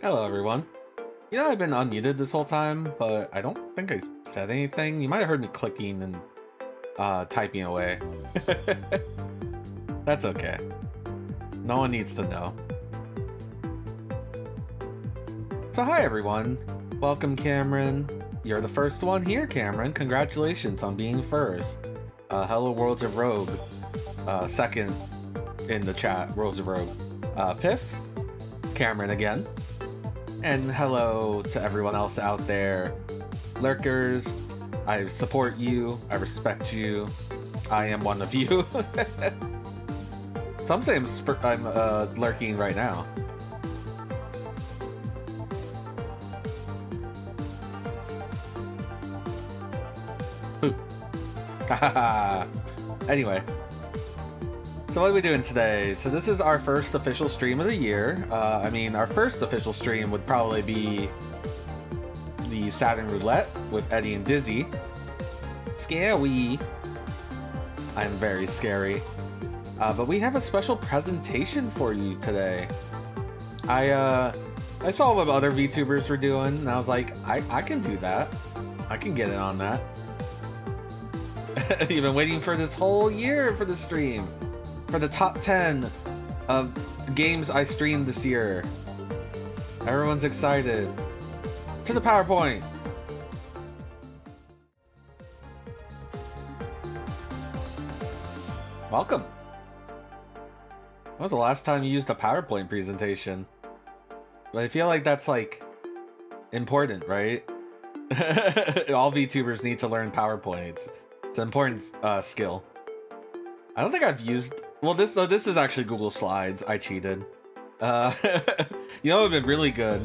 Hello, everyone. You know, I've been unmuted this whole time, but I don't think I said anything. You might have heard me clicking and typing away. That's okay. No one needs to know. So hi, everyone. Welcome, Cameron. You're the first one here, Cameron. Congratulations on being first. Hello, Worlds of Rogue. Second in the chat, Worlds of Rogue. Piff. Cameron again. And hello to everyone else out there. Lurkers, I support you, I respect you, I am one of you. Some say I'm lurking right now. Ooh. Anyway. So what are we doing today? So this is our first official stream of the year. I mean, our first official stream would probably be the Saturn Roulette with Eddie and Dizzy. Scary. I'm very scary. But we have a special presentation for you today. I saw what other VTubers were doing, and I was like, I can do that. I can get in on that. You've been waiting for this whole year for the stream. For the top 10 of games I streamed this year. Everyone's excited. To the PowerPoint. Welcome. When was the last time you used a PowerPoint presentation? But I feel like that's like important, right? All VTubers need to learn PowerPoint. It's an important skill. I don't think I've used... Well, this is actually Google Slides. I cheated. You know, it would have been really good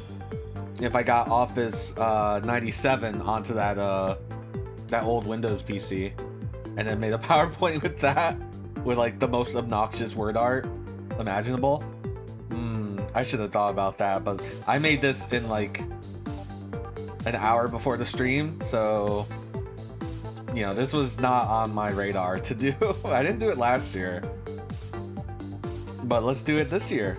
if I got Office 97 onto that old Windows PC, and then made a PowerPoint with that, with like the most obnoxious word art imaginable. I should have thought about that, but I made this in like an hour before the stream, so you know, this was not on my radar to do. I didn't do it last year. But let's do it this year.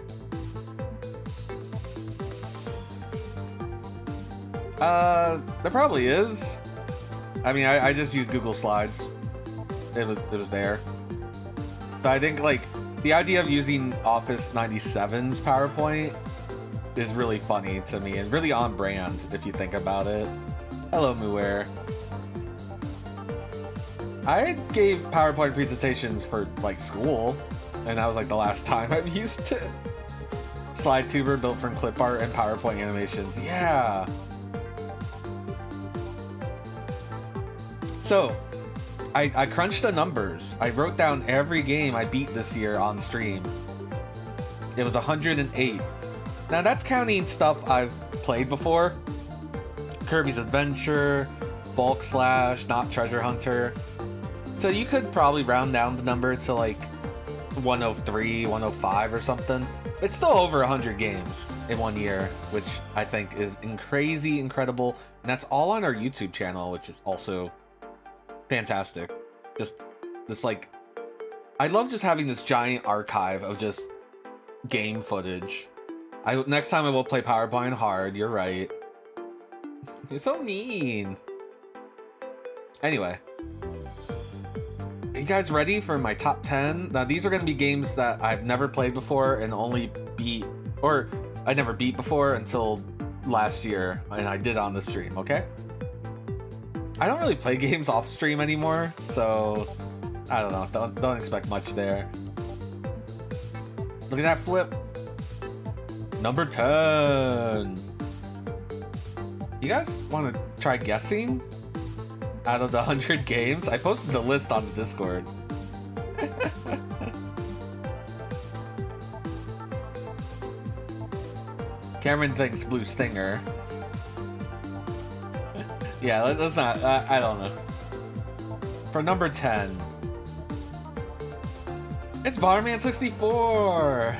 There probably is. I mean, I just used Google Slides. It was there. But I think like the idea of using Office 97's PowerPoint is really funny to me and really on brand if you think about it. Hello, Muer. I gave PowerPoint presentations for like school. And that was like the last time I've used it. Slide tuber built from clip art and PowerPoint animations. Yeah. So, I crunched the numbers. I wrote down every game I beat this year on stream. It was 108. Now that's counting stuff I've played before. Kirby's Adventure, Bulk Slash, Not Treasure Hunter. So you could probably round down the number to like 103, 105 or something. It's still over 100 games in 1 year, which I think is crazy incredible, and that's all on our YouTube channel, which is also fantastic. Just this like, I love just having this giant archive of just game footage. Next time I will play PowerPoint hard. You're right. You're so mean. Anyway. Are you guys ready for my top 10? Now, these are going to be games that I've never played before and only beat, or I never beat before until last year, and I did on the stream, okay? I don't really play games off stream anymore, so I don't know. Don't expect much there. Look at that flip. Number 10. You guys want to try guessing? Out of the 100 games? I posted the list on the Discord. Cameron thinks Blue Stinger. Yeah, let's not... I don't know. For number 10. It's Bomberman 64!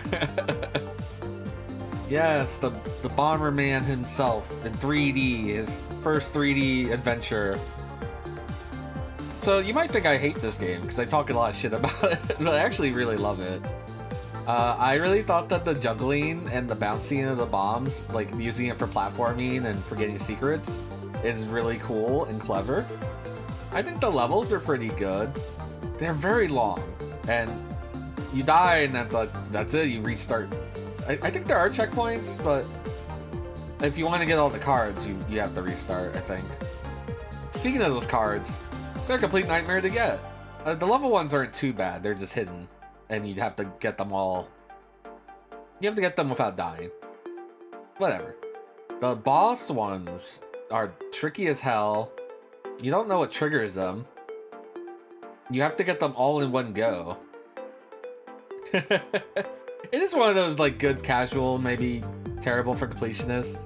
Yes, the Bomberman himself in 3D. His first 3D adventure. So you might think I hate this game because I talk a lot of shit about it, but I actually really love it. I really thought that the juggling and the bouncing of the bombs, like using it for platforming and for getting secrets, is really cool and clever. I think the levels are pretty good. They're very long, and you die and that's it, you restart. I think there are checkpoints, but if you want to get all the cards, you have to restart, I think. Speaking of those cards, they're a complete nightmare to get. The level ones aren't too bad, they're just hidden, and you'd have to get them all. You have to get them without dying. Whatever. The boss ones are tricky as hell. You don't know what triggers them. You have to get them all in one go. It is one of those like good casual, maybe terrible for completionists.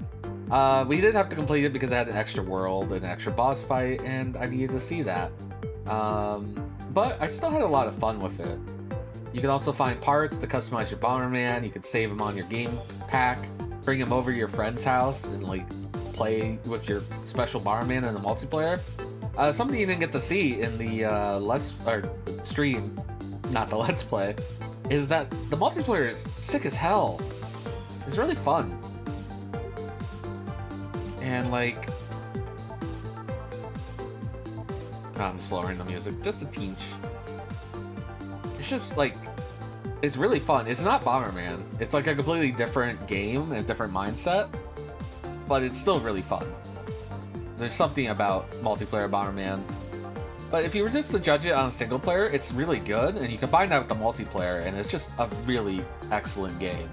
We did have to complete it because it had an extra world and an extra boss fight, and I needed to see that. But I still had a lot of fun with it. You can also find parts to customize your Bomberman. You could save them on your game pack, bring them over to your friend's house, and like play with your special Bomberman in the multiplayer. Something you didn't get to see in the stream, not the Let's Play, is that the multiplayer is sick as hell. It's really fun. And like, I'm just lowering the music just a teeny. It's just like, it's really fun. It's not Bomberman. It's like a completely different game and a different mindset, but it's still really fun. There's something about multiplayer Bomberman. But if you were just to judge it on a single player, it's really good, and you combine that with the multiplayer, and it's just a really excellent game.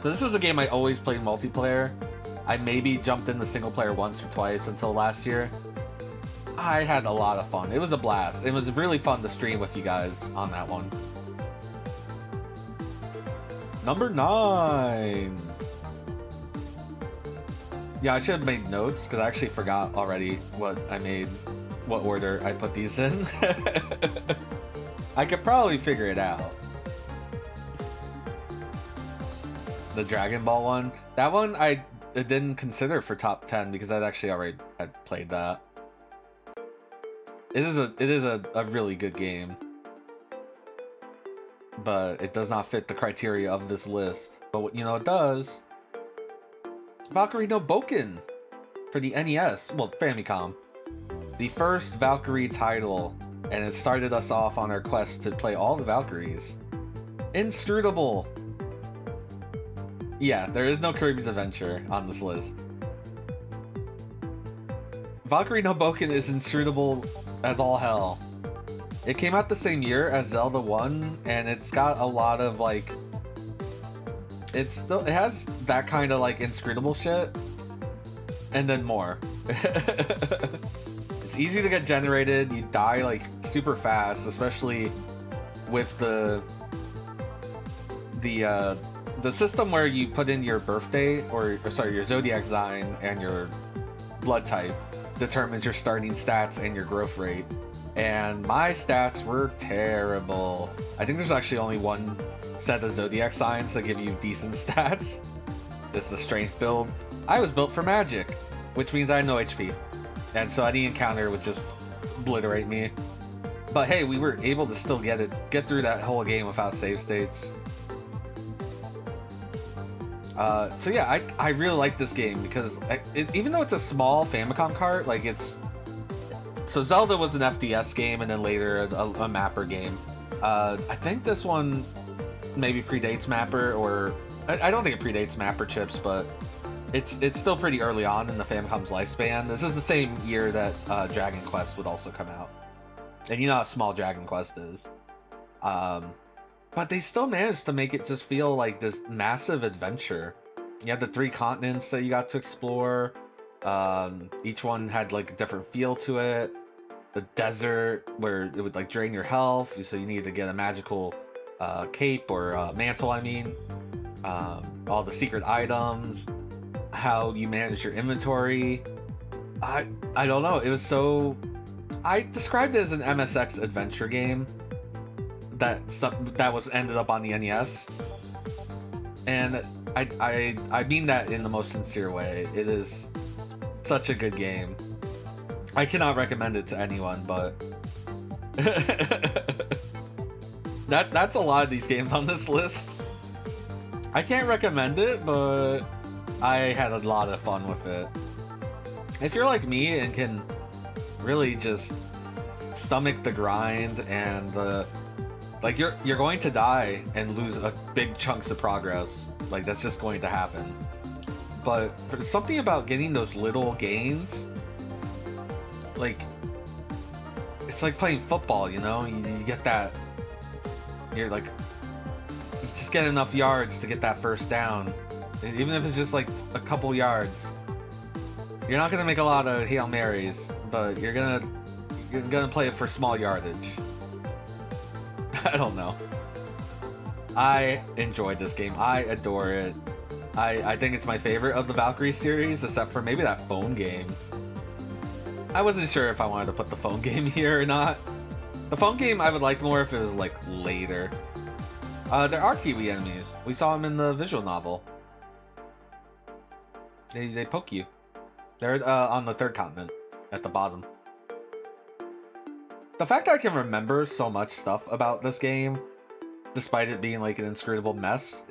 So this was a game I always played multiplayer. I maybe jumped in the single player once or twice until last year. I had a lot of fun. It was a blast. It was really fun to stream with you guys on that one. Number 9. Yeah, I should have made notes because I actually forgot already what order I put these in. I could probably figure it out. The Dragon Ball one. That one I didn't consider for top 10 because I'd actually already had played that. It is a really good game, but it does not fit the criteria of this list. But what you know it does. Valkyrie no Bouken for the NES, well, Famicom. The first Valkyrie title, and it started us off on our quest to play all the Valkyries. Inscrutable. Yeah, there is no Kirby's Adventure on this list. Valkyrie no Bouken is inscrutable as all hell. It came out the same year as Zelda 1, and it's got a lot of like, it has that kind of like inscrutable shit, and then more. It's easy to get generated. You die like super fast, especially with the system where you put in your birthday or sorry, your zodiac sign and your blood type determines your starting stats and your growth rate. And my stats were terrible. I think there's actually only one set of zodiac signs that give you decent stats. It's the strength build. I was built for magic, which means I had no HP. And so any encounter would just obliterate me. But hey, we were able to still get through that whole game without save states. So yeah, I really like this game because even though it's a small Famicom cart, like so Zelda was an FDS game and then later a mapper game. I think this one maybe predates mapper, or I don't think it predates mapper chips, but it's still pretty early on in the Famicom's lifespan. This is the same year that Dragon Quest would also come out, and you know how small Dragon Quest is. But they still managed to make it just feel like this massive adventure. You had the 3 continents that you got to explore. Each one had like a different feel to it. The desert where it would like drain your health, so you needed to get a magical cape or mantle, I mean. All the secret items, how you manage your inventory. I don't know, it was so... I described it as an MSX adventure game that ended up on the NES, and I mean that in the most sincere way. It is such a good game. I cannot recommend it to anyone, but that's a lot of these games on this list. I can't recommend it, but I had a lot of fun with it. If you're like me and can really just stomach the grind and the like, you're going to die and lose a big chunks of progress. Like, that's just going to happen. But there's something about getting those little gains. Like, it's like playing football, you know? You get that. You're like, you just get enough yards to get that first down. Even if it's just like a couple yards. You're not gonna make a lot of Hail Marys, but you're gonna play it for small yardage. I don't know. I enjoyed this game. I adore it. I think it's my favorite of the Valkyrie series, except for maybe that phone game. I wasn't sure if I wanted to put the phone game here or not. The phone game I would like more if it was like later. There are Kiwi enemies. We saw them in the visual novel. They poke you. They're on the third continent, at the bottom. The fact that I can remember so much stuff about this game, despite it being like an inscrutable mess,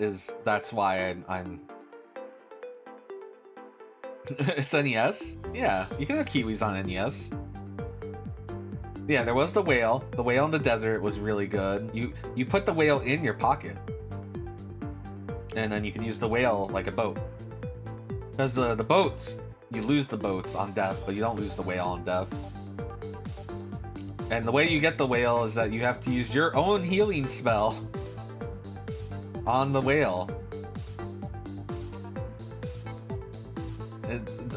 that's why I'm... It's NES? Yeah, you can have Kiwis on NES. Yeah, there was the whale. The whale in the desert was really good. You put the whale in your pocket. And then you can use the whale like a boat. Because the boats, you lose the boats on death, but you don't lose the whale on death. And the way you get the whale is that you have to use your own healing spell on the whale.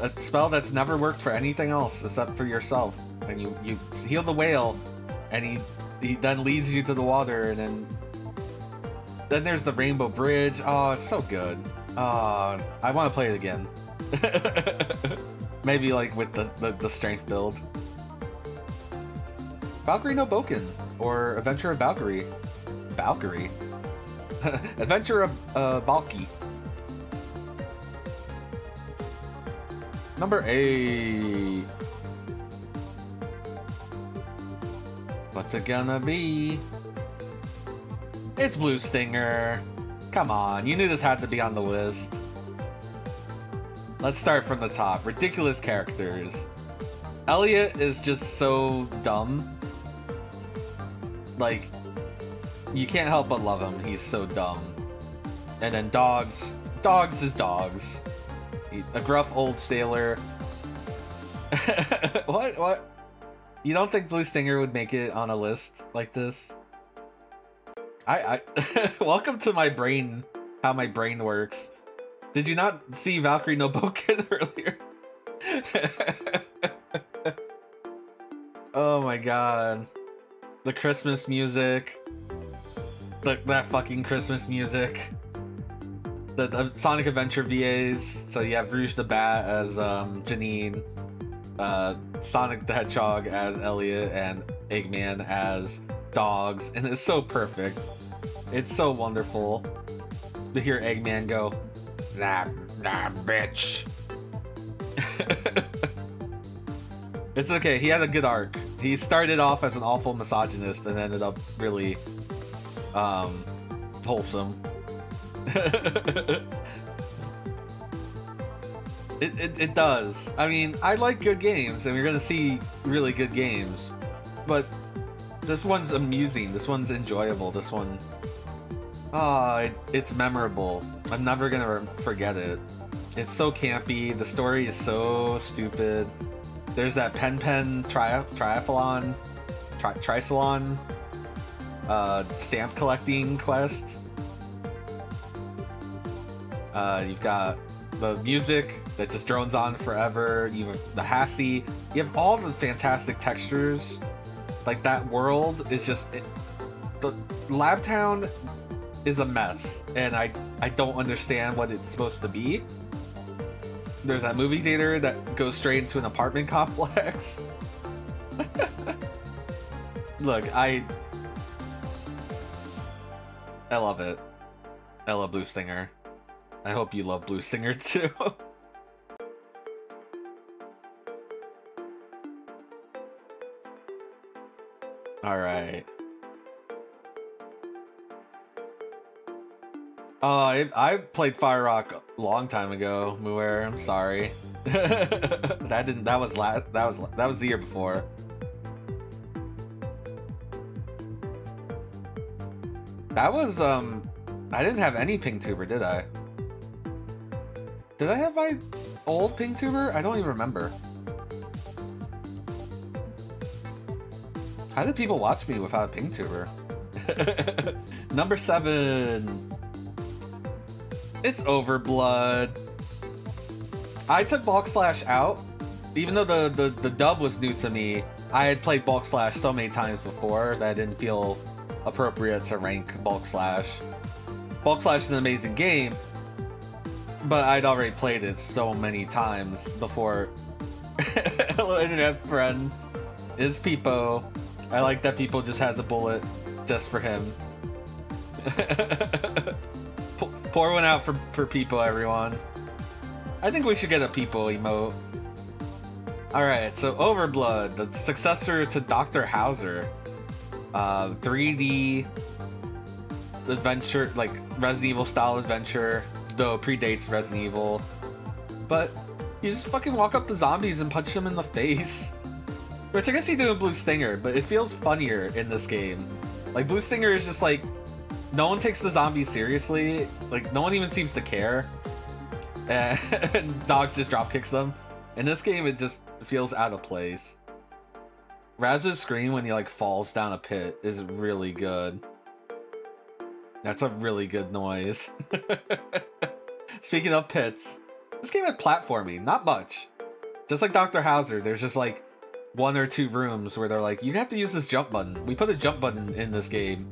A spell that's never worked for anything else except for yourself. And you heal the whale, and he then leads you to the water, and then there's the Rainbow Bridge. Oh, it's so good. I want to play it again. Maybe like with the strength build. Valkyrie no Bouken, or Adventure of Valkyrie. Valkyrie? Adventure of Valky. Number 8. What's it gonna be? It's Blue Stinger. Come on, you knew this had to be on the list. Let's start from the top. Ridiculous characters. Elliot is just so dumb. Like, you can't help but love him. He's so dumb. And then Dogs. Dogs is Dogs. A gruff old sailor. What? You don't think Blue Stinger would make it on a list like this? Welcome to my brain, how my brain works. Did you not see Valkyrie no Bouken earlier? Oh my god. The Christmas music. That fucking Christmas music. The Sonic Adventure VAs. So you have Rouge the Bat as Janine. Sonic the Hedgehog as Elliot, and Eggman as Dogs, and it's so perfect. It's so wonderful to hear Eggman go, nah, bitch. It's okay, he had a good arc. He started off as an awful misogynist and ended up really wholesome. It does. I mean, I like good games, and we're gonna see really good games. But this one's amusing. This one's enjoyable. This one, it's memorable. I'm never gonna forget it. It's so campy. The story is so stupid. There's that Pen triathlon, trisalon, stamp collecting quest. You've got the music that just drones on forever. You have the Hassie. You have all the fantastic textures. Like, that world is just... the Lab Town is a mess, and I don't understand what it's supposed to be. There's that movie theater that goes straight into an apartment complex. Look, I love it. I love Blue Stinger. I hope you love Blue Stinger too. Alright. Oh, I played Fire Rock a long time ago, Muir. I'm sorry. That was the year before. That was I didn't have any ping tuber, did I? Did I have my old ping tuber? I don't even remember. How did people watch me without a ping tuber? Number 7. It's OverBlood. I took Bulk Slash out. Even though the dub was new to me, I had played Bulk Slash so many times before that I didn't feel appropriate to rank Bulk Slash. Bulk Slash is an amazing game, but I'd already played it so many times before. Hello, internet friend. It's Peepo. I like that Peepo just has a bullet just for him. Pour one out for Peepo, everyone. I think we should get a Peepo emote. Alright, so OverBlood, the successor to Dr. Hauser. 3D adventure, like Resident Evil style adventure, though predates Resident Evil. But you just fucking walk up to zombies and punch them in the face. Which I guess you do in Blue Stinger, but it feels funnier in this game. Like, Blue Stinger is just like, no one takes the zombies seriously. Like, no one even seems to care. And Dogs just drop kicks them. In this game, it just feels out of place. Raz's scream when he like falls down a pit is really good. That's a really good noise. Speaking of pits, this game had platforming, not much. Just like Dr. Hauser, there's just like 1 or 2 rooms where they're like, you have to use this jump button. We put a jump button in this game.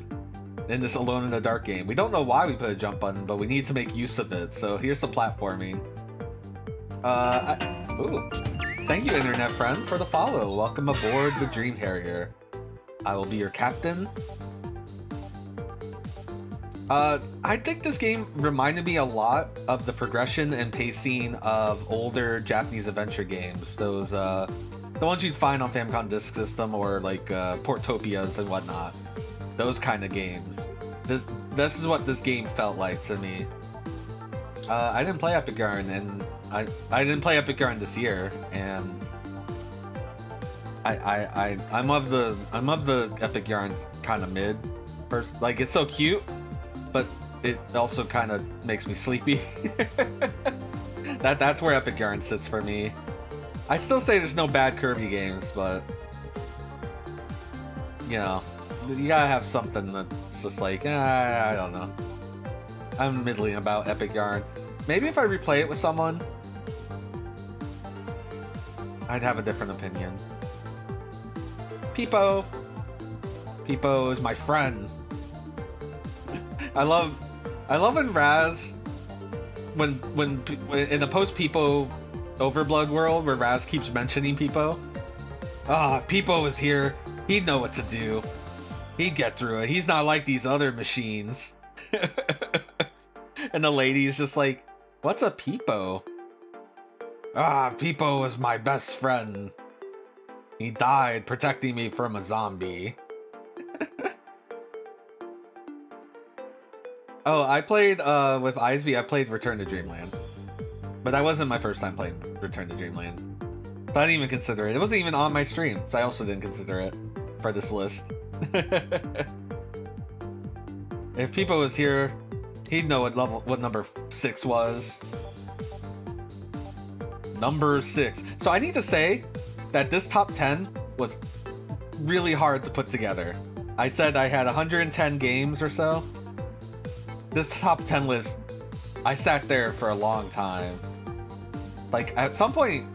In this Alone in the Dark game. We don't know why we put a jump button, but we need to make use of it. So here's some platforming. Ooh. Thank you, internet friend, for the follow. Welcome aboard the Dream Harrier. I will be your captain. I think this game reminded me a lot of the progression and pacing of older Japanese adventure games. Those, the ones you'd find on Famicom Disk System or like Portopias and whatnot. Those kind of games. This is what this game felt like to me. I didn't play Epic Yarn, and I didn't play Epic Yarn this year, and I'm of the Epic Yarn's kind of mid. First, like, it's so cute, but it also kind of makes me sleepy. That's where Epic Yarn sits for me. I still say there's no bad Kirby games, but you know, you gotta have something that's just like, I don't know. I'm middling about Epic Yarn. Maybe if I replay it with someone, I'd have a different opinion. Peepo. Peepo is my friend. I love when Raz, when in the post Peepo OverBlood world where Raz keeps mentioning Peepo. Ah, Peepo is here. He'd know what to do. He'd get through it. He's not like these other machines. And the lady's just like, what's a Peepo? Ah, Peepo was my best friend. He died protecting me from a zombie. Oh, I played, with ISV, I played Return to Dreamland. But that wasn't my first time playing Return to Dreamland. So I didn't even consider it. It wasn't even on my stream, so I also didn't consider it for this list. If Peepo was here, he'd know what number 6 was. Number 6. So I need to say that this top 10 was really hard to put together. I said I had 110 games or so. This top 10 list, I sat there for a long time. Like, at some point,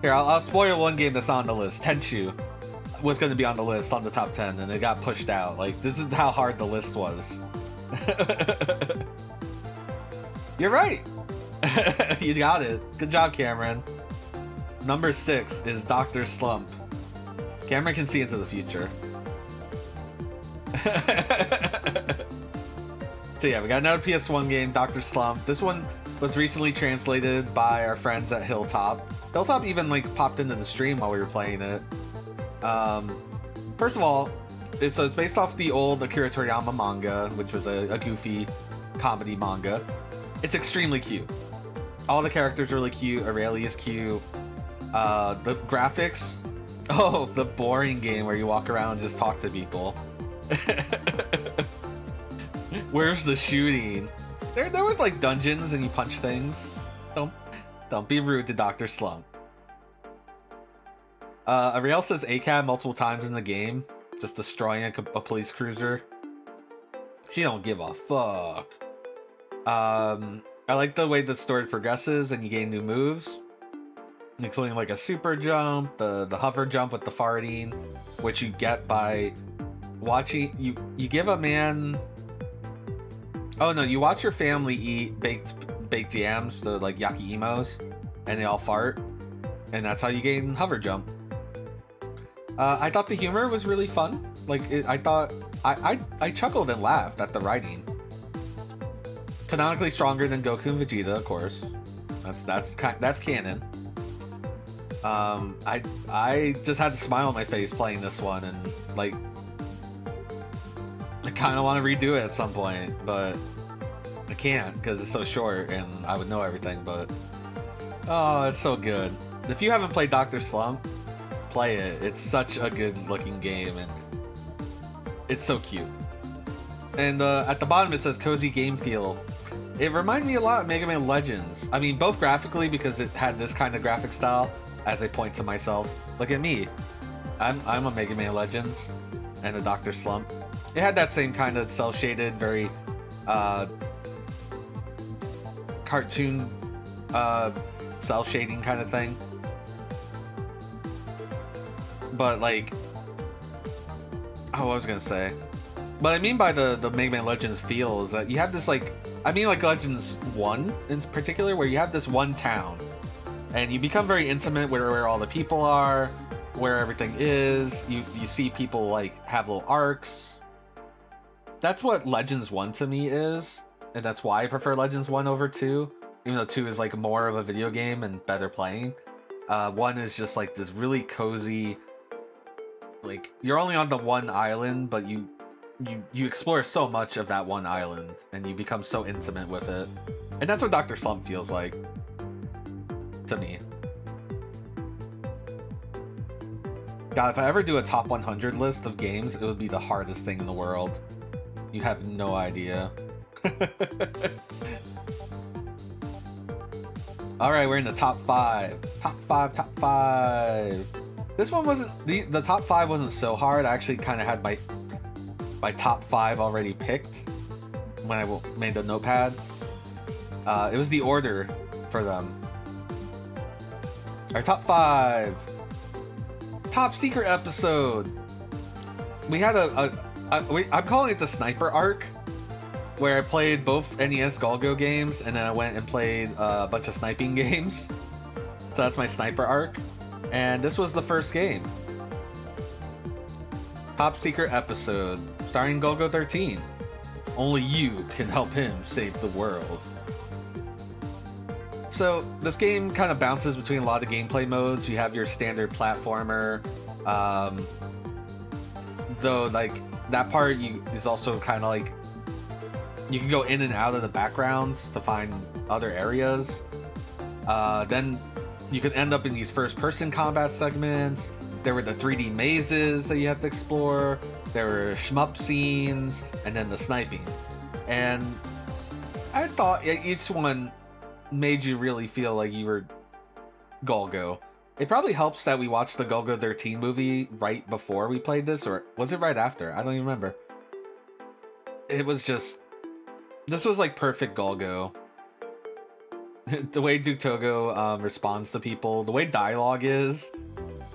here, I'll spoil one game that's on the list. Tenchu was going to be on the list, on the top 10, and it got pushed out. Like, this is how hard the list was. You're right. You got it. Good job, Cameron. Number 6 is Dr. Slump. Cameron can see into the future. So yeah, we got another PS1 game, Dr. Slump. This one was recently translated by our friends at Hilltop. Hilltop even like popped into the stream while we were playing it. First of all, it's based off the old Akira Toriyama manga, which was a goofy comedy manga. It's extremely cute. All the characters are really cute. Aurelia's cute. The graphics. Oh, the boring game where you walk around and just talk to people. Where's the shooting? There were like dungeons and you punch things. Don't be rude to Dr. Slump. Ariel says ACAB multiple times in the game, just destroying a police cruiser. She don't give a fuck. I like the way the story progresses and you gain new moves, including like a super jump, the hover jump with the farting, which you get by watching. You give a man. Oh no, you watch your family eat baked yams, the like yakiimos, and they all fart, and that's how you gain hover jump. I thought the humor was really fun. Like I chuckled and laughed at the writing. Canonically stronger than Goku and Vegeta, of course. That's canon. I just had a smile on my face playing this one, and like I kind of want to redo it at some point, but I can't because it's so short and I would know everything. But oh, it's so good. If you haven't played Dr. Slump, play it. It's such a good looking game and it's so cute. And at the bottom it says cozy game feel. It reminded me a lot of Mega Man Legends. I mean, both graphically because it had this kind of graphic style. As I point to myself, look at me. I'm a Mega Man Legends and a Dr. Slump. It had that same kind of cel shaded, very cartoon cel shading kind of thing. But like, oh, what was I gonna say? What I mean by the Mega Man Legends feel is that you have this like, I mean like Legends 1 in particular, where you have this one town and you become very intimate with where all the people are, where everything is. You see people like have little arcs. That's what Legends 1 to me is, and that's why I prefer Legends 1 over 2, even though 2 is like more of a video game and better playing. 1 is just like this really cozy, like you're only on the one island, but you explore so much of that one island and you become so intimate with it. And that's what Dr. Slump feels like to me. God, if I ever do a top 100 list of games, it would be the hardest thing in the world. You have no idea. Alright, we're in the top 5. Top 5. This one wasn't, the top 5 wasn't so hard. I actually kind of had my top 5 already picked when I made the notepad. It was the order for them. Our top 5. Top secret episode. We had I'm calling it the sniper arc, where I played both NES Golgo games and then I went and played a bunch of sniping games. So that's my sniper arc. And this was the first game. Top secret episode, starring Golgo 13. Only you can help him save the world. So this game kind of bounces between a lot of gameplay modes. You have your standard platformer, though like that part is also kind of like you can go in and out of the backgrounds to find other areas. Then you could end up in these first-person combat segments. There were the 3D mazes that you had to explore. There were shmup scenes, and then the sniping. And I thought each one made you really feel like you were Golgo. It probably helps that we watched the Golgo 13 movie right before we played this, or was it right after? I don't even remember. It was just, this was like perfect Golgo. The way Duke Togo responds to people, the way dialogue is,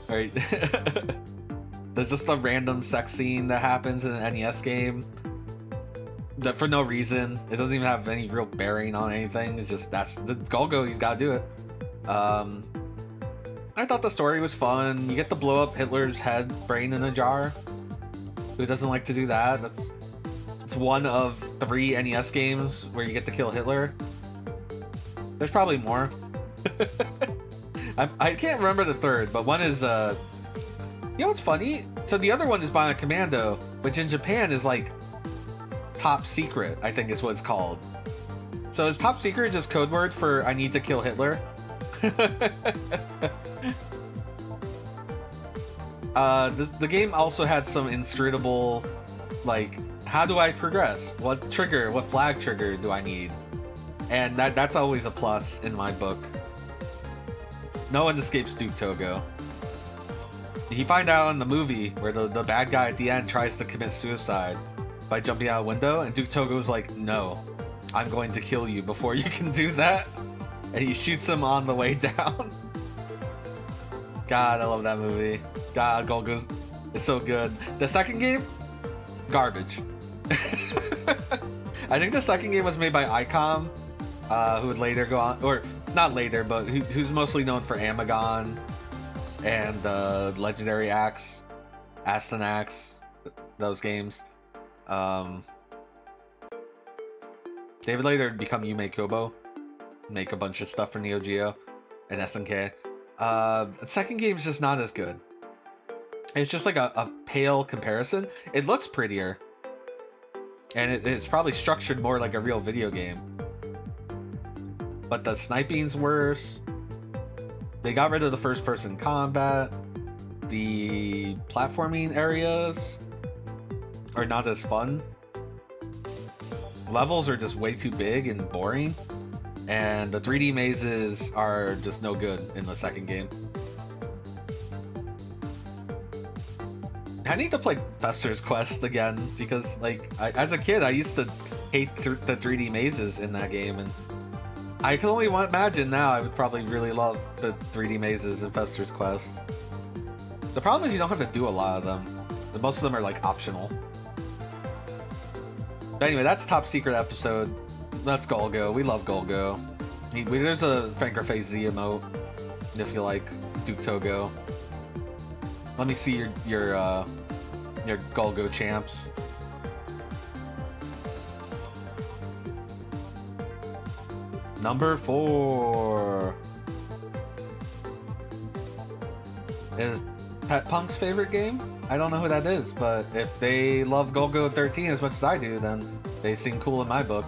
right? There's just a random sex scene that happens in an NES game that for no reason. It doesn't even have any real bearing on anything. It's just, that's the Golgo, he's got to do it. I thought the story was fun. You get to blow up Hitler's head, brain in a jar. Who doesn't like to do that? It's one of 3 NES games where you get to kill Hitler. There's probably more. I can't remember the third, but one is, you know what's funny? So the other one is Bionic Commando. which in Japan is like top secret, I think is what it's called. So is top secret just code word for I need to kill Hitler? The game also had some inscrutable, like, how do I progress? What flag trigger do I need? And that's always a plus in my book. No one escapes Duke Togo. You find out in the movie where the bad guy at the end tries to commit suicide by jumping out a window, and Duke Togo's like, no, I'm going to kill you before you can do that. And he shoots him on the way down. God, I love that movie. God, Golgo's is so good. The second game, garbage. I think the second game was made by ICOM, who would later go on, or not later, but who's mostly known for Amagon and Legendary Axe, Aston Axe, those games. They would later become Yume Kobo, make a bunch of stuff for Neo Geo and SNK. The second game is just not as good. It's just like a pale comparison. It looks prettier, and it's probably structured more like a real video game. But the sniping's worse. They got rid of the first-person combat. The platforming areas are not as fun. Levels are just way too big and boring. And the 3D mazes are just no good in the second game. I need to play Fester's Quest again, because, like, as a kid, I used to hate the 3D mazes in that game, and I can only imagine now I would probably really love the 3D mazes in Fester's Quest. The problem is you don't have to do a lot of them. Most of them are, like, optional. But anyway, that's Top Secret episode. That's Golgo. We love Golgo. There's a Fangrafe Z emote, if you like Duke Togo. Let me see your Golgo champs. Number 4 is Pet Punk's favorite game. I don't know who that is, but if they love Golgo 13 as much as I do, then they seem cool in my book.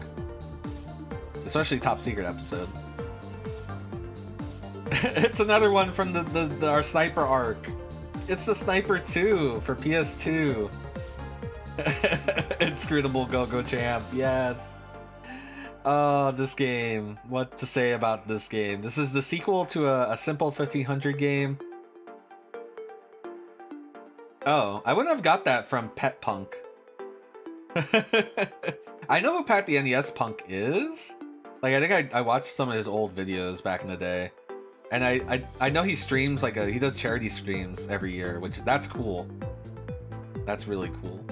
Especially Top Secret episode. It's another one from our Sniper arc. It's the Sniper 2 for PS2. Inscrutable Golgo champ, yes. Oh, this game. What to say about this game? This is the sequel to a simple 1500 game. Oh, I wouldn't have got that from Pet Punk. I know who Pat the NES Punk is. Like, I think I watched some of his old videos back in the day. And I know he streams, like, he does charity streams every year, which, that's cool. That's really cool.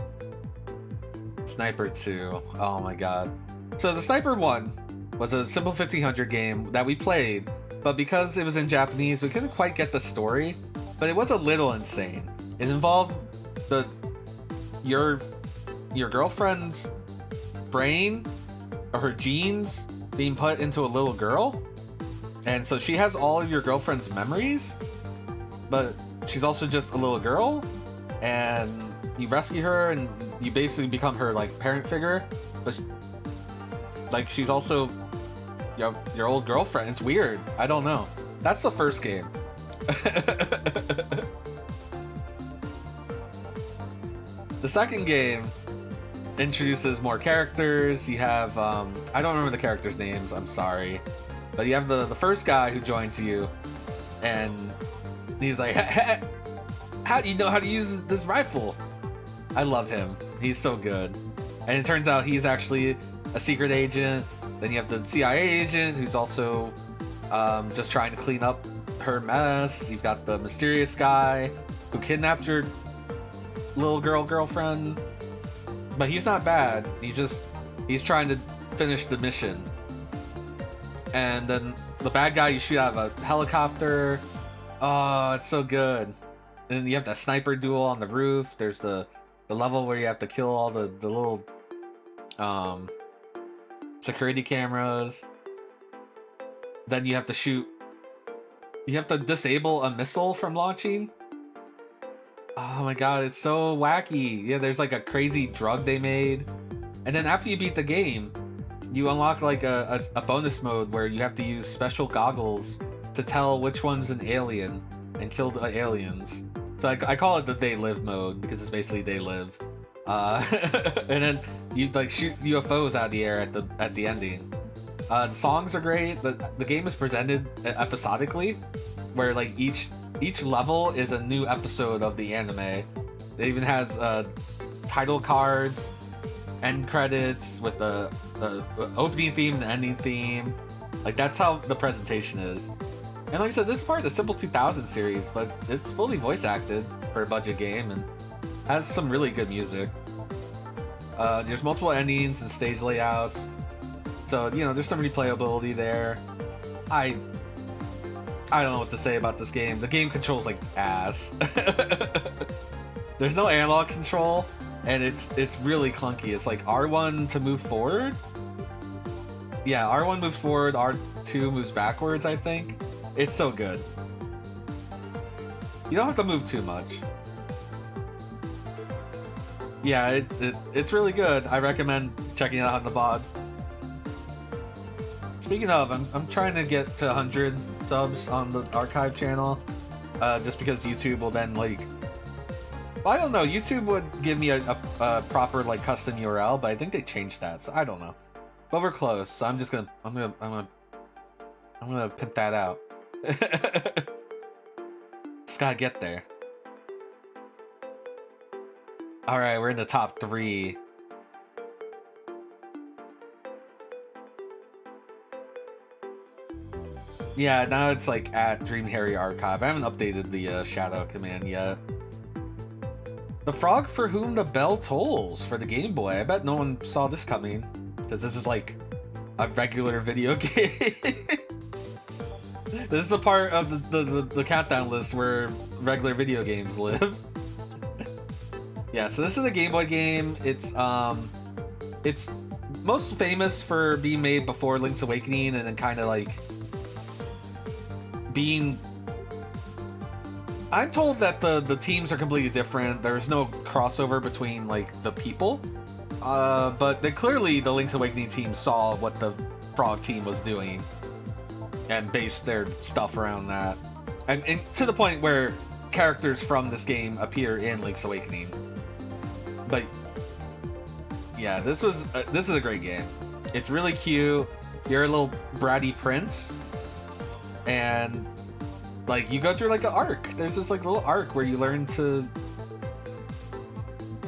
Sniper 2. Oh my god. So the Sniper 1 was a simple 1500 game that we played, but because it was in Japanese, we couldn't quite get the story, but it was a little insane. It involved your girlfriend's brain, or her genes, being put into a little girl. And so she has all of your girlfriend's memories, but she's also just a little girl, and you rescue her and you basically become her, like, parent figure, but like, she's also your old girlfriend. It's weird. I don't know. That's the first game. The second game introduces more characters. You have I don't remember the characters' names, I'm sorry. But you have the first guy who joins you, and he's like, how do you know how to use this rifle? I love him. He's so good. And it turns out he's actually a secret agent. Then you have the CIA agent who's also just trying to clean up her mess. You've got the mysterious guy who kidnapped your little girlfriend. But he's not bad. He's trying to finish the mission. And then the bad guy you shoot out of a helicopter. Oh, it's so good. And then you have that sniper duel on the roof. There's the level where you have to kill all the little security cameras. Then you have to disable a missile from launching. Oh my god, it's so wacky. Yeah, there's like a crazy drug they made. And then after you beat the game, you unlock like a bonus mode where you have to use special goggles to tell which one's an alien and kill the aliens. So I call it the They Live mode because it's basically They Live. And then you like shoot UFOs out of the air at the ending. The songs are great. The game is presented episodically, where like each level is a new episode of the anime. It even has title cards, end credits with the opening theme and the ending theme. Like that's how the presentation is. And like I said, this is part of the Simple 2000 series, but it's fully voice acted for a budget game and has some really good music. There's multiple endings and stage layouts, so you know there's some replayability there. I don't know what to say about this game. The game controls like ass. There's no analog control, and it's really clunky. It's like R1 to move forward. Yeah, R1 moves forward, R2 moves backwards, I think. It's so good. You don't have to move too much. Yeah, it's really good. I recommend checking it out on the VOD. Speaking of, I'm trying to get to 100 subs on the archive channel, just because YouTube will then like, well, I don't know, YouTube would give me a proper like custom URL, but I think they changed that, so I don't know. But we're close, so I'm gonna pimp that out. Just gotta get there. All right, we're in the top 3. Yeah, now it's like at Dream Harrier Archive. I haven't updated the shadow command yet. The Frog for Whom the Bell Tolls for the Game Boy. I bet no one saw this coming, because this is like a regular video game. This is the part of the countdown list where regular video games live. Yeah, so this is a Game Boy game. It's most famous for being made before Link's Awakening, and then kind of like being... I'm told that the teams are completely different. There's no crossover between like the people, but clearly the Link's Awakening team saw what the Frog team was doing and based their stuff around that, and to the point where characters from this game appear in Link's Awakening. But yeah, this is a great game. It's really cute. You're a little bratty prince, and like you go through like an arc. There's this like little arc where you learn to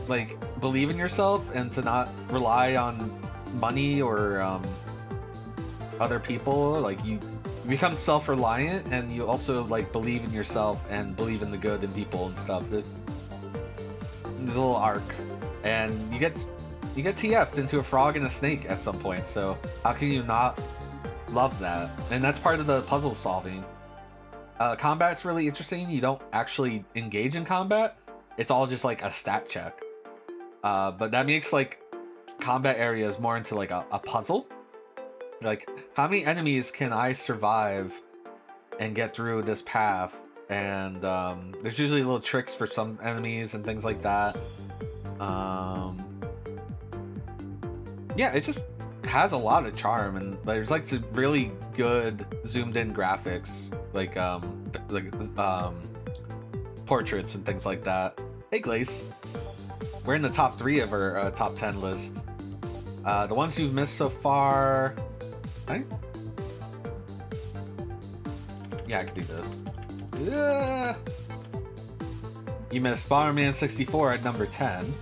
like believe in yourself and to not rely on money or other people. Like you become self-reliant, and you also like believe in yourself and believe in the good in people and stuff. There's a little arc, and you get TF'd into a frog and a snake at some point, so how can you not love that? And that's part of the puzzle solving. Combat's really interesting. You don't actually engage in combat. It's all just like a stat check. But that makes like combat areas more into like a puzzle. Like, how many enemies can I survive and get through this path? And there's usually little tricks for some enemies and things like that. Yeah, it just has a lot of charm, and there's like some really good zoomed in graphics, like portraits and things like that. Hey Glace, we're in the top 3 of our top 10 list. The ones you've missed so far, yeah, I can do this. Yeah. You missed Bomberman 64 at number 10.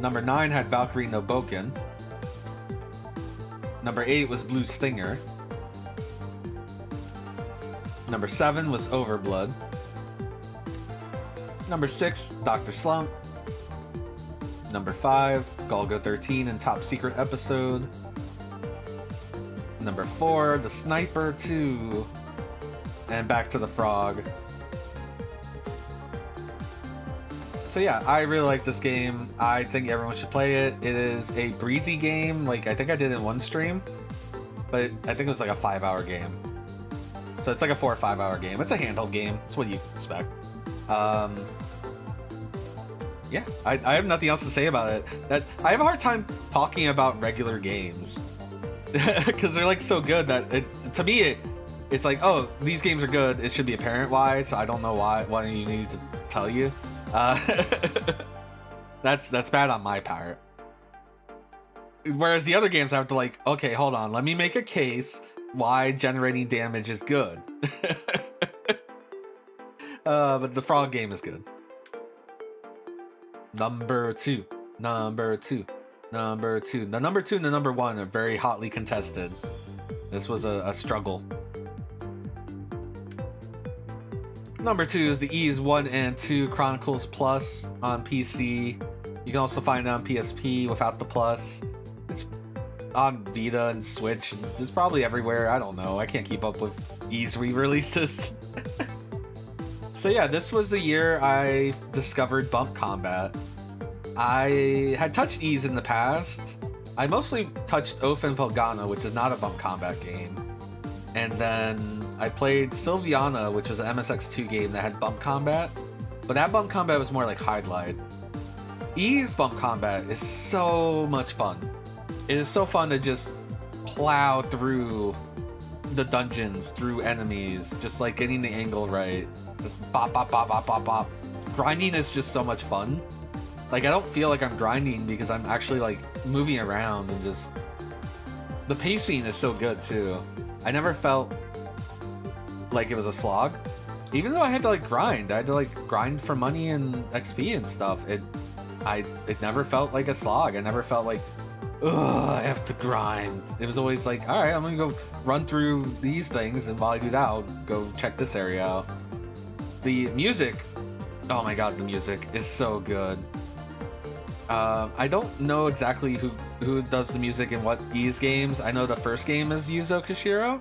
Number 9 had Valkyrie no Bouken. Number 8 was Blue Stinger. Number 7 was Overblood. Number 6, Dr. Slump. Number 5, Golgo 13 and Top Secret Episode. Number 4, The Sniper 2. And Back to the Frog. So yeah, I really like this game. I think everyone should play it. It is a breezy game. Like, I think I did it in one stream, but I think it was like a 5-hour game. So it's like a 4 or 5 hour game. It's a handheld game. It's what you expect. yeah, I have nothing else to say about it. That I have a hard time talking about regular games because they're like so good that to me it's like, oh, these games are good. It should be apparent why. So I don't know why you need to tell you. That's bad on my part. Whereas the other games I have to like, okay, hold on, let me make a case why generating damage is good. But the frog game is good. Number two. The number two and the number one are very hotly contested. This was a struggle. Number 2 is the I II Chronicles Plus on PC. You can also find it on PSP without the Plus. It's on Vita and Switch. It's probably everywhere. I don't know. I can't keep up with Ys re-releases. So yeah, this was the year I discovered bump combat. I had touched Ys in the past. I mostly touched Valkyrie, which is not a bump combat game. And then I played Sylviana, which was an MSX2 game that had bump combat. But that bump combat was more like Hydlide. Ys bump combat is so much fun. It is so fun to just plow through the dungeons, through enemies, just like getting the angle right. Just bop, bop, bop, bop, bop, bop. Grinding is just so much fun. Like, I don't feel like I'm grinding because I'm actually like moving around and just... The pacing is so good too. I never felt like it was a slog. Even though I had to like grind. I had to like grind for money and XP and stuff. It never felt like a slog. I never felt like, ugh, I have to grind. It was always like, alright, I'm gonna go run through these things, and while I do that, I'll go check this area out. The music, oh my god, the music is so good. I don't know exactly who does the music in what Ys games. I know the first game is Yuzo Koshiro.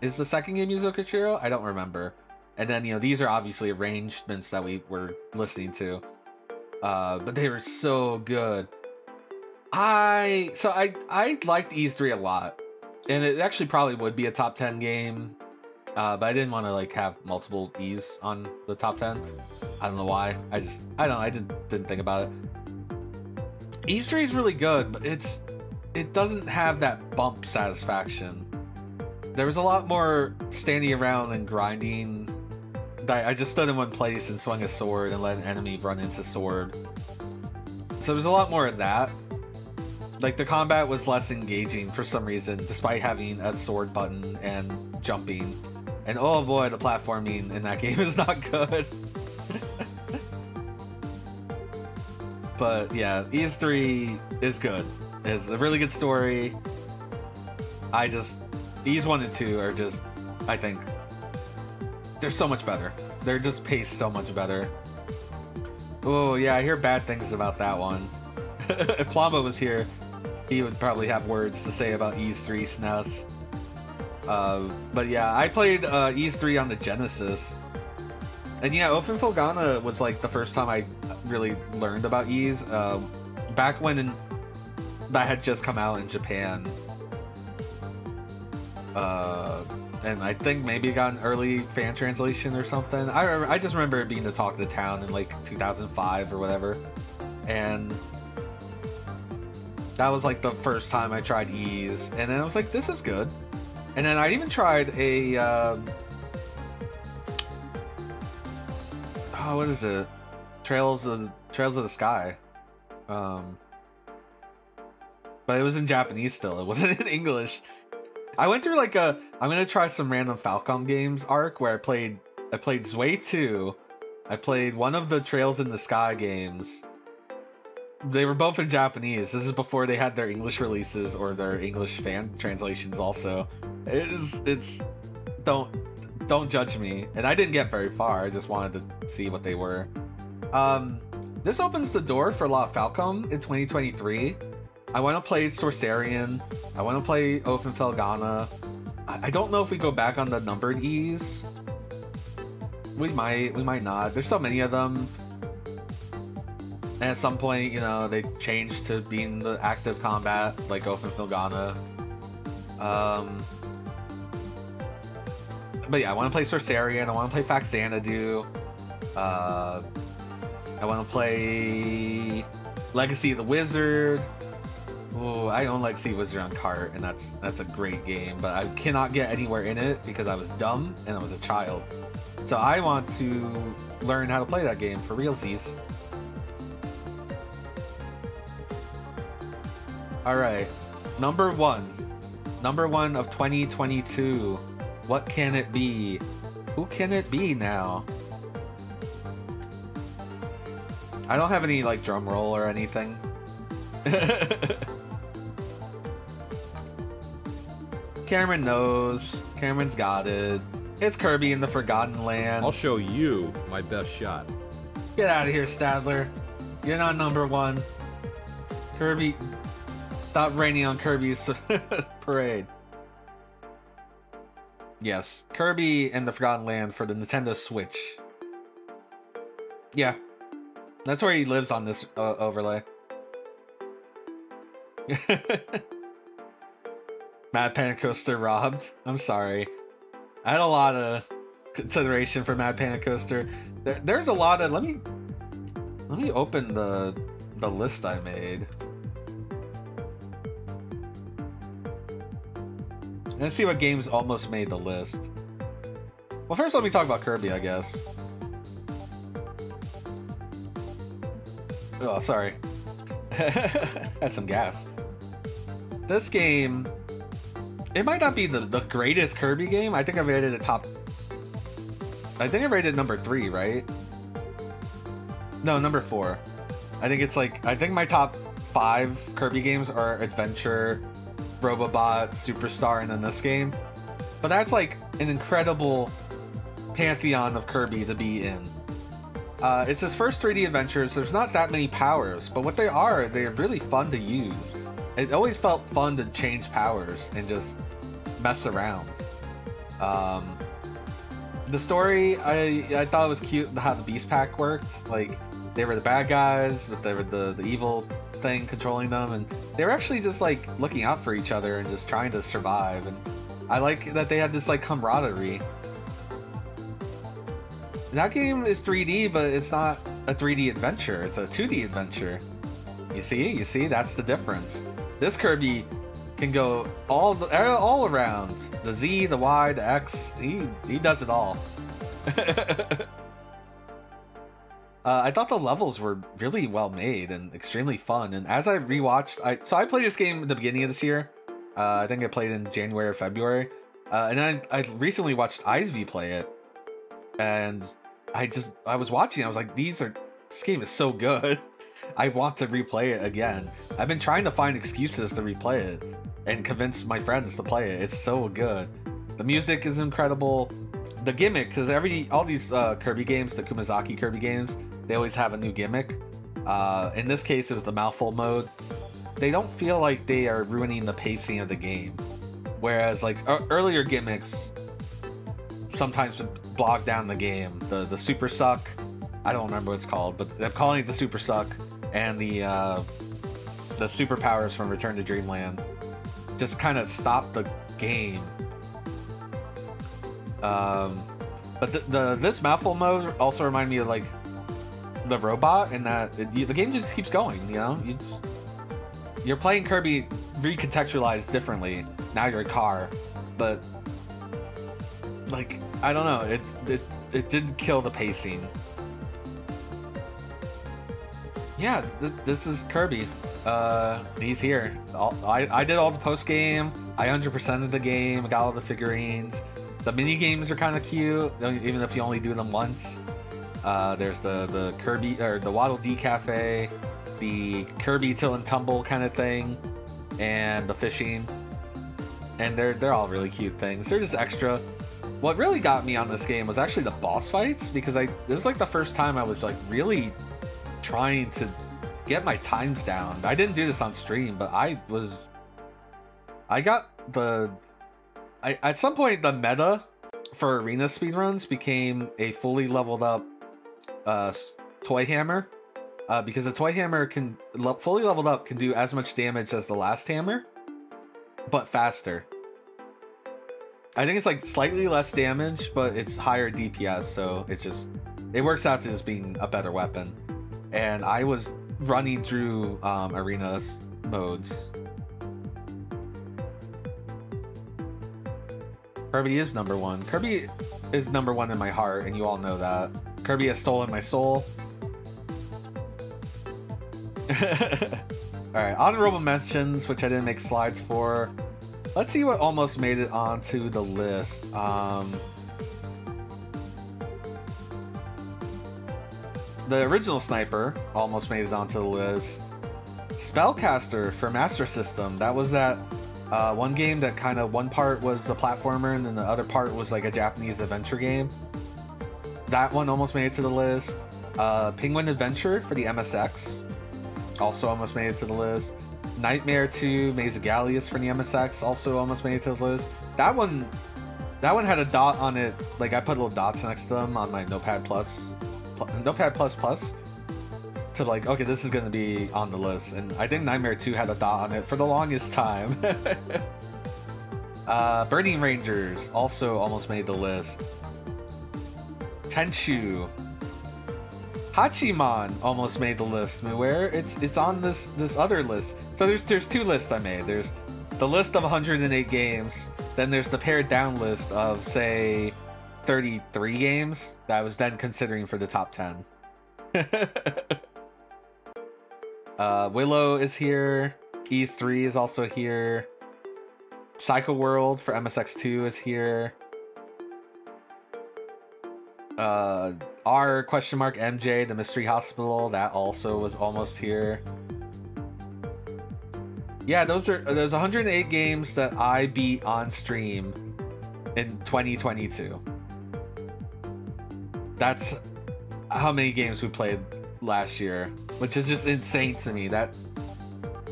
Is the second game Yuzo Koshiro? I don't remember. And then, you know, these are obviously arrangements that we were listening to. But they were so good. I liked Ys 3 a lot. And it actually probably would be a top 10 game. But I didn't want to like have multiple Ys on the top 10. I don't know why. I didn't think about it. Ys 3 is really good, but it doesn't have that bump satisfaction. There was a lot more standing around and grinding. I just stood in one place and swung a sword and let an enemy run into sword. So there's a lot more of that. Like, the combat was less engaging for some reason, despite having a sword button and jumping. And oh boy, the platforming in that game is not good. But yeah, Ys 3 is good. It's a really good story. Ys 1 and 2 are just, I think, they're so much better. They're just paced so much better. Oh yeah, I hear bad things about that one. If Plamba was here, he would probably have words to say about Ys 3 SNES. But yeah, I played Ys 3 on the Genesis. And yeah, Valkyrie was like the first time I really learned about Ys. Back when that had just come out in Japan. And I think maybe it got an early fan translation or something. I just remember it being the talk of the town in like 2005 or whatever. And that was like the first time I tried Ys. And then I was like, this is good. And then I even tried a... oh, what is it? Trails of the Sky. But it was in Japanese still. It wasn't in English. I went through like I'm gonna try some random Falcom games arc where I played Zwei 2. I played one of the Trails in the Sky games. They were both in Japanese. This is before they had their English releases or their English fan translations also. It's don't judge me. And I didn't get very far. I just wanted to see what they were. This opens the door for a lot of Falcom in 2023. I want to play Sorcerian. I want to play Valkyrie. I don't know if we go back on the numbered Ys. We might not. There's so many of them. And at some point, you know, they changed to being the active combat, like Valkyrie. But yeah, I want to play Sorcerian. I want to play Faxanadu. I want to play Legacy of the Wizard. Oh, I own Legacy of the Wizard on cart, and that's a great game, but I cannot get anywhere in it because I was dumb and I was a child. So I want to learn how to play that game for realsies. Alright, number one of 2022. What can it be? Who can it be now? I don't have any like drum roll or anything. Cameron knows. Cameron's got it. It's Kirby in the Forgotten Land. I'll show you my best shot. Get out of here, Stadler. You're not number one. Kirby. Stop raining on Kirby's parade. Yes, Kirby and the Forgotten Land for the Nintendo Switch. Yeah. That's where he lives on this overlay. Mad Panic Coaster robbed. I'm sorry. I had a lot of consideration for Mad Panic Coaster. There's a lot of... Let me open the list I made. Let's see what games almost made the list. Well, first let me talk about Kirby, I guess. Oh, sorry. Had some gas. This game, it might not be the greatest Kirby game. I think I rated it I think I rated number 3, right? No, number 4. I think my top 5 Kirby games are Adventure, Robobot, Superstar, and then this game. But that's like an incredible pantheon of Kirby to be in. It's his first 3D adventure, so there's not that many powers, but what they're really fun to use. It always felt fun to change powers and just mess around. The story, I thought it was cute how the Beast Pack worked. Like, they were the bad guys, but they were the evil thing controlling them, and they were actually just like looking out for each other and just trying to survive. And I like that they had this like camaraderie. That game is 3D, but it's not a 3D adventure. It's a 2D adventure. You see, that's the difference. This Kirby can go all around. The Z, the Y, the X. He does it all. I thought the levels were really well made and extremely fun. And as I rewatched, I played this game at the beginning of this year. I think I played in January or February. And then I recently watched IV play it. And I was watching, I was like, this game is so good. I want to replay it again. I've been trying to find excuses to replay it and convince my friends to play it. It's so good. The music is incredible. The gimmick, because all these Kirby games, the Kumazaki Kirby games, they always have a new gimmick. In this case, it was the mouthful mode. They don't feel like they are ruining the pacing of the game. Whereas like earlier gimmicks sometimes would bog down the game. The Super Suck, I don't remember what it's called, but they're calling it the Super Suck, and the superpowers from Return to Dreamland just kind of stop the game. But this mouthful mode also reminded me of like the robot, in that the game just keeps going. You know, you're playing Kirby recontextualized differently. Now you're a car, but like I don't know, it didn't kill the pacing. Yeah, this is Kirby. He's here. I did all the post game. I 100%ed the game. Got all the figurines. The mini games are kind of cute, even if you only do them once. There's the Kirby or the Waddle Dee Cafe, the Kirby Till and Tumble kind of thing, and the fishing. And they're all really cute things. They're just extra. What really got me on this game was actually the boss fights, because it was like the first time I was like really trying to get my times down. I didn't do this on stream, but at some point the meta for arena speedruns became a fully leveled up toy hammer, because the toy hammer can fully leveled up can do as much damage as the last hammer, but faster. I think it's like slightly less damage, but it's higher DPS, so it works out to just being a better weapon. and I was running through arena modes. Kirby is number one. Kirby is number one in my heart, and you all know that. Kirby has stolen my soul. Alright, honorable mentions, which I didn't make slides for. Let's see what almost made it onto the list. The original Sniper almost made it onto the list. Spellcaster for Master System. That was that one game that kind of one part was a platformer and then the other part was like a Japanese adventure game. That one almost made it to the list. Penguin Adventure for the MSX also almost made it to the list. Nightmare 2 Maze of Gallius for the MSX also almost made it to the list. That one had a dot on it. Like I put little dots next to them on my Notepad++, to like, okay, this is gonna be on the list, and I think Nightmare 2 had a dot on it for the longest time. Burning Rangers also almost made the list. Tenchu. Hachiman almost made the list. Where it's on this other list. So there's two lists I made. There's the list of 108 games, then there's the pared down list of say 33 games that I was then considering for the top 10. Willow is here. Ys 3 is also here. Psycho World for MSX2 is here. R question mark MJ the Mystery Hospital, that also was almost here. Yeah, there's 108 games that I beat on stream in 2022. That's how many games we played last year, which is just insane to me. That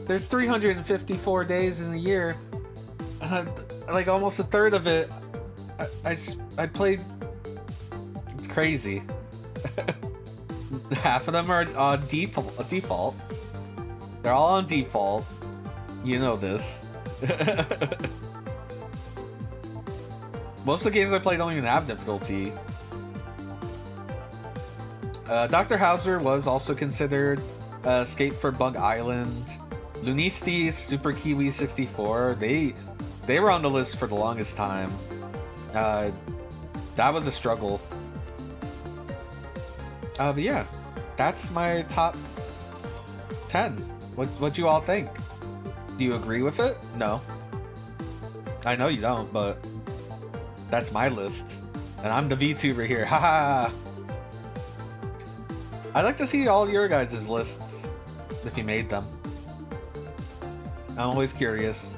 there's 354 days in a year, like almost a third of it I played. It's crazy. Half of them are on default. They're all on default. You know this. Most of the games I play don't even have difficulty. Dr. Hauser was also considered. Escape for Bug Island. Lunistis, Super Kiwi 64. They were on the list for the longest time. That was a struggle. But yeah, that's my top 10. What you all think? Do you agree with it? No. I know you don't, but that's my list. And I'm the VTuber here. Haha. I'd like to see all your guys' lists if you made them. I'm always curious.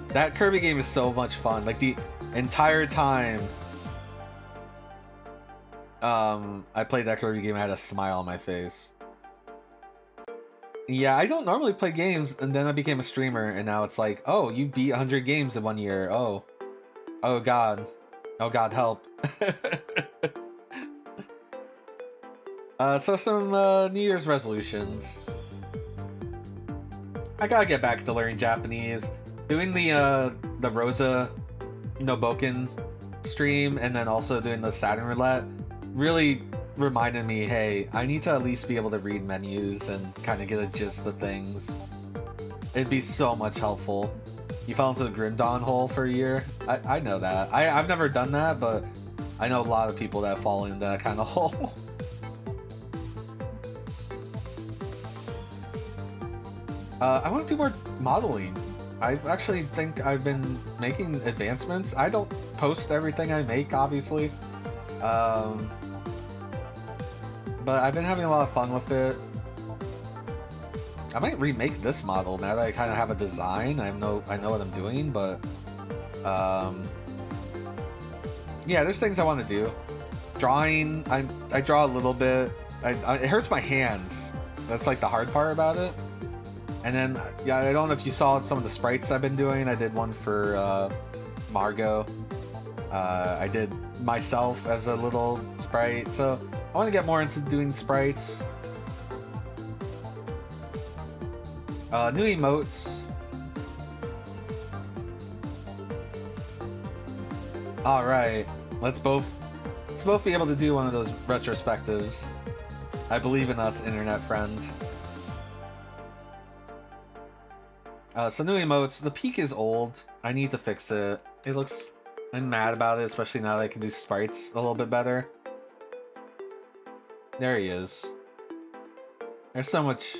That Kirby game is so much fun. Like the entire time I played that Kirby game, I had a smile on my face. Yeah, I don't normally play games, and then I became a streamer, and now it's like, oh, you beat 100 games in 1 year. Oh god. Oh god, help. So some New Year's resolutions. I gotta get back to learning Japanese. Doing the Rosa no Bouken stream, and then also doing the Saturn Roulette really reminded me, hey, I need to at least be able to read menus and kind of get a gist of things. It'd be so much helpful. You fell into the Grim Dawn hole for a year. I know that. I've never done that, but I know a lot of people that fall into that kind of hole. I want to do more modeling. I actually think I've been making advancements. I don't post everything I make, obviously. But I've been having a lot of fun with it. I might remake this model now that I kind of have a design. I know what I'm doing, but yeah, there's things I want to do. Drawing, I draw a little bit. It hurts my hands. That's like the hard part about it. And then, yeah, I don't know if you saw some of the sprites I've been doing. I did one for Margot. I did myself as a little sprite. So I want to get more into doing sprites. New emotes. All right, let's both be able to do one of those retrospectives. I believe in us, internet friend. So new emotes. The peak is old. I need to fix it. It looks... I'm mad about it, especially now that I can do sprites a little bit better. There he is. There's so much...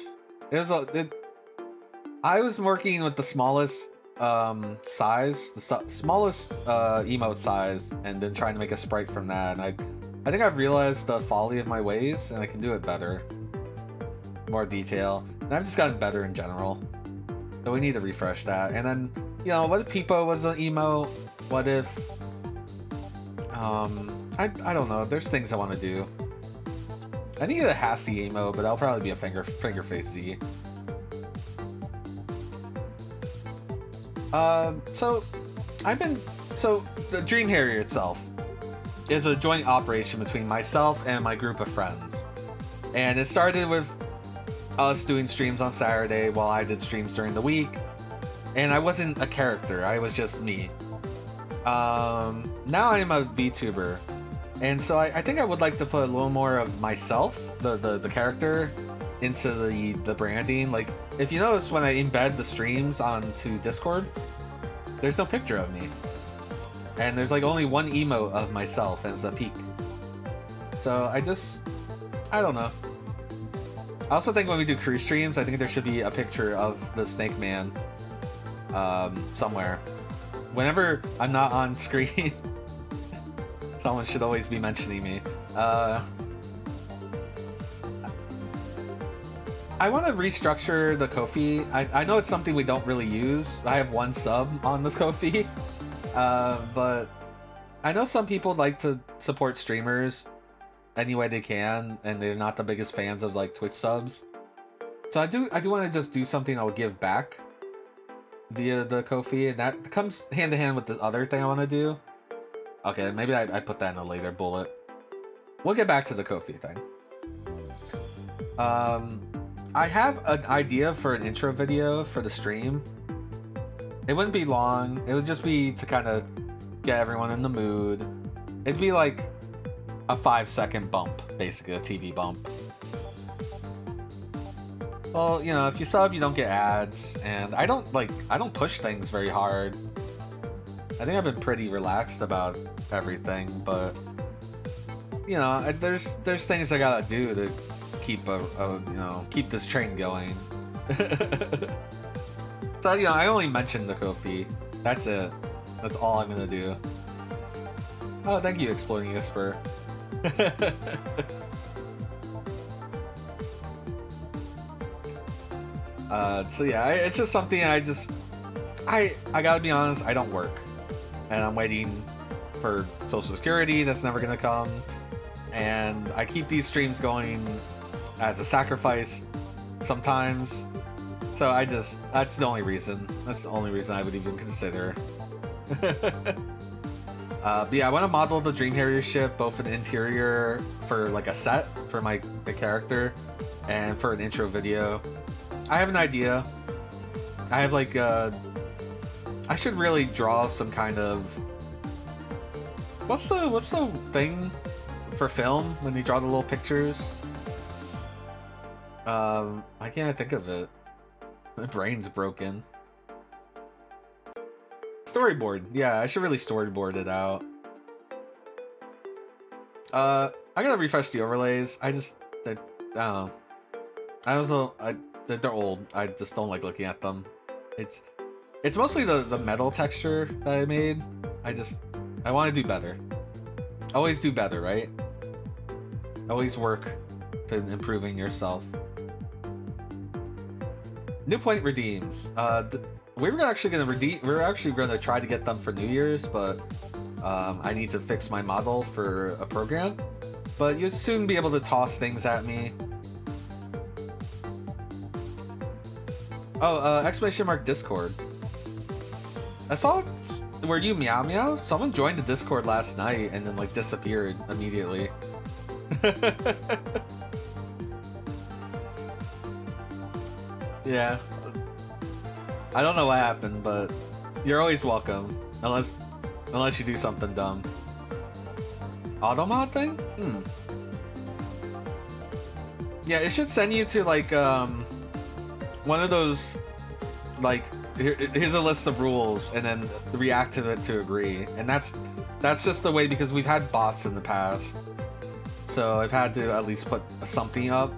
I was working with the smallest size, the smallest emote size, and then trying to make a sprite from that. And I think I've realized the folly of my ways, and I can do it better. More detail. And I've just gotten better in general. So we need to refresh that. And then, you know, what if Peepo was an emote? What if... I don't know. There's things I want to do. I think it has the emote, but that'll probably be a finger face Z. So the Dream Harrier itself is a joint operation between myself and my group of friends. And it started with us doing streams on Saturday while I did streams during the week. And I wasn't a character, I was just me. Now I'm a VTuber. And so I think I would like to put a little more of myself, the character, into the branding. Like, if you notice when I embed the streams onto Discord, there's no picture of me. And there's like only one emote of myself as a peak. So I don't know. I also think when we do crew streams, I think there should be a picture of the Snake Man somewhere. Whenever I'm not on screen, someone should always be mentioning me. I want to restructure the Ko-fi. I know it's something we don't really use. I have one sub on this Ko-fi. But I know some people like to support streamers any way they can, and they're not the biggest fans of like Twitch subs. So I do want to just do something I'll give back via the Ko-fi, and that comes hand to hand with the other thing I want to do. Okay, maybe I put that in a later bullet. We'll get back to the Ko-fi thing. I have an idea for an intro video for the stream. It wouldn't be long. It would just be to kind of get everyone in the mood. It'd be like a 5-second bump, basically a TV bump. Well, you know, if you sub, you don't get ads, and I don't push things very hard. I think I've been pretty relaxed about everything, but you know, there's things I gotta do to keep keep this train going. So, you know, I only mentioned the Ko-fi. That's it. That's all I'm gonna do. Oh, thank you, Exploding Whisper. So yeah, it's just something I gotta be honest, I don't work. And I'm waiting for Social Security that's never gonna come. And I keep these streams going as a sacrifice sometimes. So that's the only reason. That's the only reason I would even consider. But yeah, I want to model the Dream Harrier ship, both an interior for like a set for the character, and for an intro video. I have an idea. I have like I should really draw some kind of what's the thing for film when you draw the little pictures? I can't think of it. My brain's broken. Storyboard. Yeah, I should really storyboard it out. I gotta refresh the overlays. I don't know. They're old. I just don't like looking at them. It's mostly the metal texture that I made. I want to do better. Always do better, right? Always work to improving yourself. New Point redeems. We were actually gonna try to get them for New Year's, but I need to fix my model for a program. But you'll soon be able to toss things at me. Oh, exclamation mark Discord. I saw, were you Meow Meow? Someone joined the Discord last night and then like disappeared immediately. Yeah. I don't know what happened, but you're always welcome. Unless Unless you do something dumb. Automod thing? Yeah, it should send you to like one of those like here's a list of rules and then react to it to agree. And that's just the way because we've had bots in the past. So I've had to at least put something up.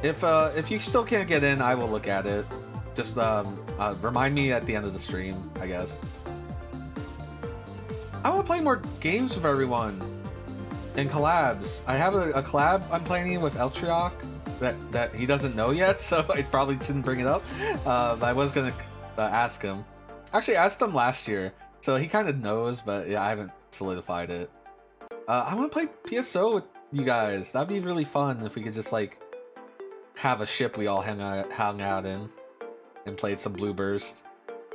If you still can't get in, I will look at it. Just remind me at the end of the stream, I guess. I want to play more games with everyone and collabs. I have a collab I'm planning with Eltriok that he doesn't know yet, so I probably shouldn't bring it up. But I was gonna ask him. Actually, I asked him last year, so he kind of knows, but yeah, I haven't solidified it. I want to play PSO with you guys. That'd be really fun if we could just like have a ship we all hung out in and played some Blue Burst.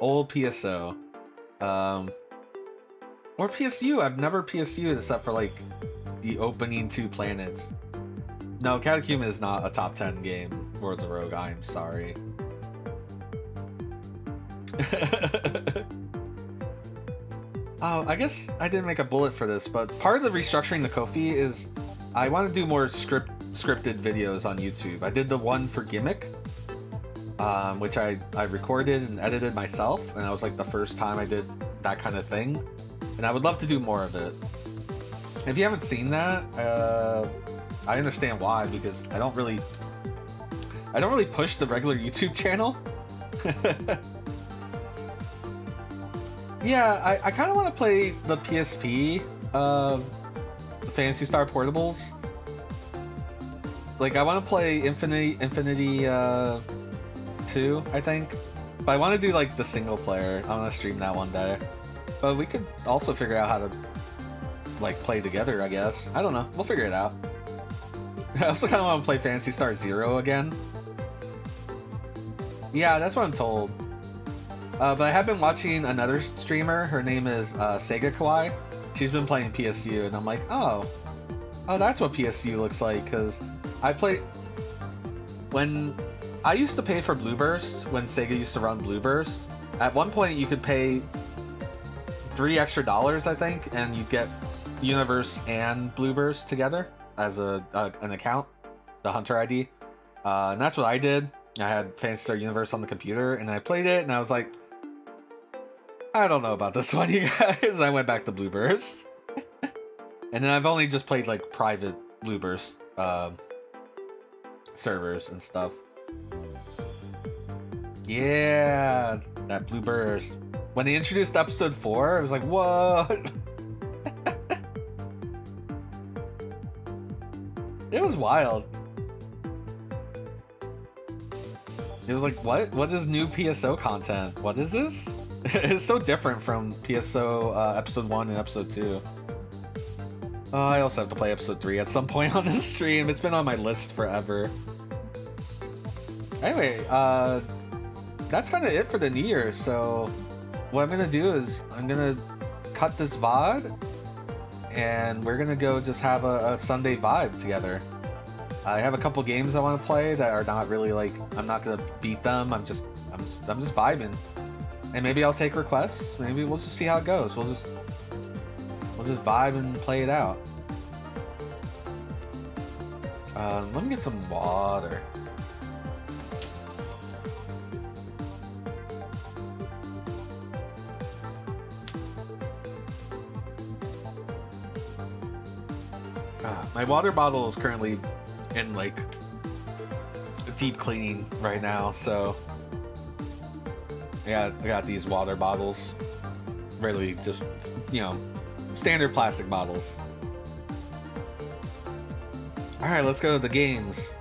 Old PSO. Or PSU. I've never PSU'd except for like the opening 2 planets. No, Catechumen is not a top 10 game. Worlds of Rogue, I'm sorry. Oh, I guess I didn't make a bullet for this, but part of the restructuring the Ko-fi is I want to do more scripted videos on YouTube. I did the one for Gimmick, which I recorded and edited myself, and that was like the first time I did that kind of thing. And I would love to do more of it. If you haven't seen that, I understand why, because I don't really push the regular YouTube channel. Yeah, I kind of want to play the PSP, the Phantasy Star Portables. Like, I want to play Infinity 2, I think. But I want to do, like, the single player. I want to stream that one day. But we could also figure out how to, like, play together, I guess. I don't know. We'll figure it out. I also kind of want to play Phantasy Star Zero again. Yeah, that's what I'm told. But I have been watching another streamer. Her name is Sega Kawaii. She's been playing PSU, and I'm like, oh, that's what PSU looks like. Because I play when I used to pay for Blue Burst when Sega used to run Blue Burst. At one point, you could pay $3 extra, I think, and you get Universe and Blue Burst together as an account, the Hunter ID. And that's what I did. I had Phantasy Star Universe on the computer, and I played it, and I was like, I don't know about this one, you guys. I went back to Blue Burst. And then I've only just played, like, private Blue Burst servers and stuff. Yeah, that Blue Burst. When they introduced episode 4, I was like, what? It was wild. It was like, what? What is new PSO content? What is this? It's so different from PSO episode 1 and episode 2. I also have to play episode 3 at some point on this stream. It's been on my list forever. Anyway, that's kind of it for the New Year. So what I'm going to do is I'm going to cut this VOD and we're going to go just have a Sunday vibe together. I have a couple games I want to play that are not really like, I'm not going to beat them. I'm just vibing. And maybe I'll take requests. Maybe we'll just see how it goes. We'll just vibe and play it out. Let me get some water. My water bottle is currently in like deep cleaning right now, so yeah, I got these water bottles. Really just, you know, standard plastic bottles. Alright, let's go to the games.